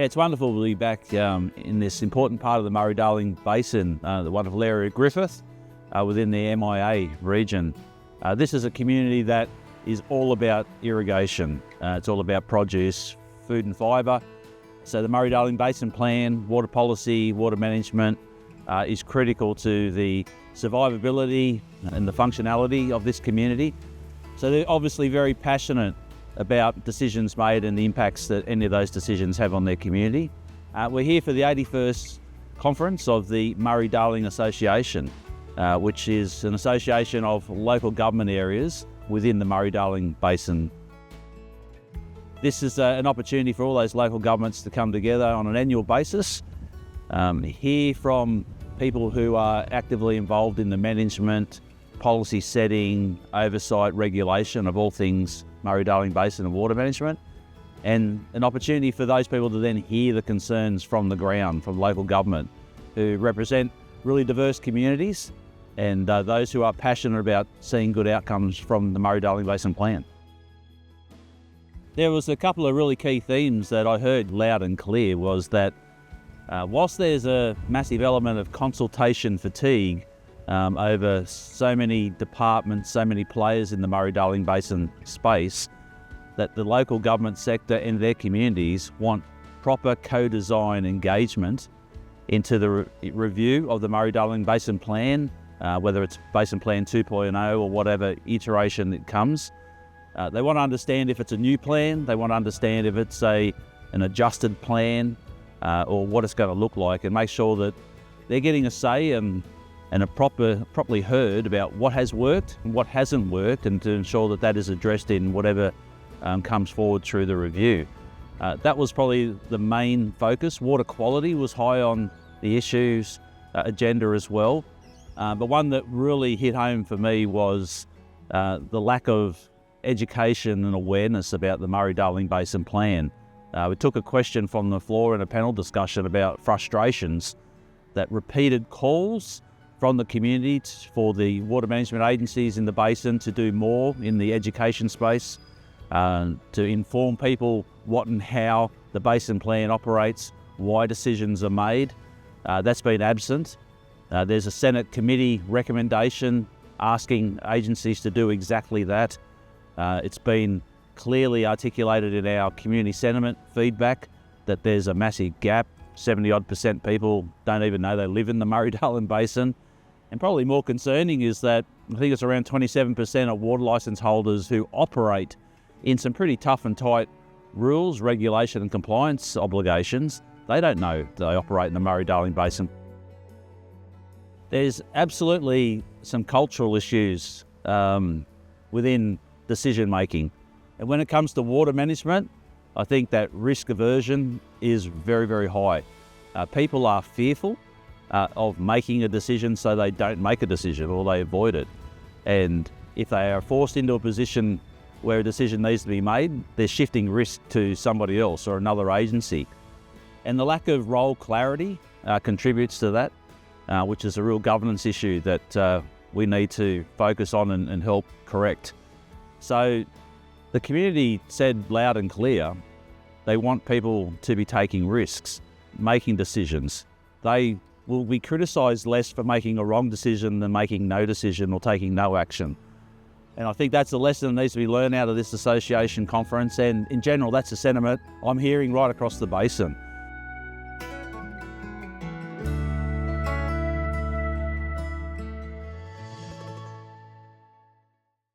Yeah, it's wonderful to be back in this important part of the Murray-Darling Basin, the wonderful area of Griffith, within the MIA region. This is a community that is all about irrigation. It's all about produce, food and fibre. So the Murray-Darling Basin Plan, water policy, water management is critical to the survivability and the functionality of this community. So they're obviously very passionate about decisions made and the impacts that any of those decisions have on their community. We're here for the 81st conference of the Murray-Darling Association, which is an association of local government areas within the Murray-Darling Basin. This is an opportunity for all those local governments to come together on an annual basis, hear from people who are actively involved in the management, policy setting, oversight, regulation of all things Murray-Darling Basin and water management, and an opportunity for those people to then hear the concerns from the ground, from local government, who represent really diverse communities and those who are passionate about seeing good outcomes from the Murray-Darling Basin Plan. There was a couple of really key themes that I heard loud and clear was that whilst there's a massive element of consultation fatigue over so many departments, so many players in the Murray-Darling Basin space, that the local government sector and their communities want proper co-design engagement into the review of the Murray-Darling Basin Plan, whether it's Basin Plan 2.0 or whatever iteration that comes. They want to understand if it's a new plan, they want to understand if it's an adjusted plan or what it's going to look like, and make sure that they're getting a say and are properly heard about what has worked and what hasn't worked, and to ensure that that is addressed in whatever comes forward through the review. That was probably the main focus. Water quality was high on the issues agenda as well. But one that really hit home for me was the lack of education and awareness about the Murray-Darling Basin Plan. We took a question from the floor in a panel discussion about frustrations that repeated calls from the community for the water management agencies in the basin to do more in the education space, to inform people what and how the basin plan operates, why decisions are made. That's been absent. There's a Senate committee recommendation asking agencies to do exactly that. It's been clearly articulated in our community sentiment feedback that there's a massive gap. 70% people don't even know they live in the Murray-Darling Basin. And probably more concerning is that I think it's around 27% of water licence holders who operate in some pretty tough and tight rules, regulation and compliance obligations. They don't know they operate in the Murray-Darling Basin. There's absolutely some cultural issues within decision making. And when it comes to water management, I think that risk aversion is very, very high. People are fearful of making a decision, so they don't make a decision or they avoid it. And if they are forced into a position where a decision needs to be made, they're shifting risk to somebody else or another agency. And the lack of role clarity contributes to that, which is a real governance issue that we need to focus on and help correct. So the community said loud and clear, they want people to be taking risks, making decisions. They will be criticised less for making a wrong decision than making no decision or taking no action. And I think that's a lesson that needs to be learned out of this association conference, and in general that's a sentiment I'm hearing right across the basin.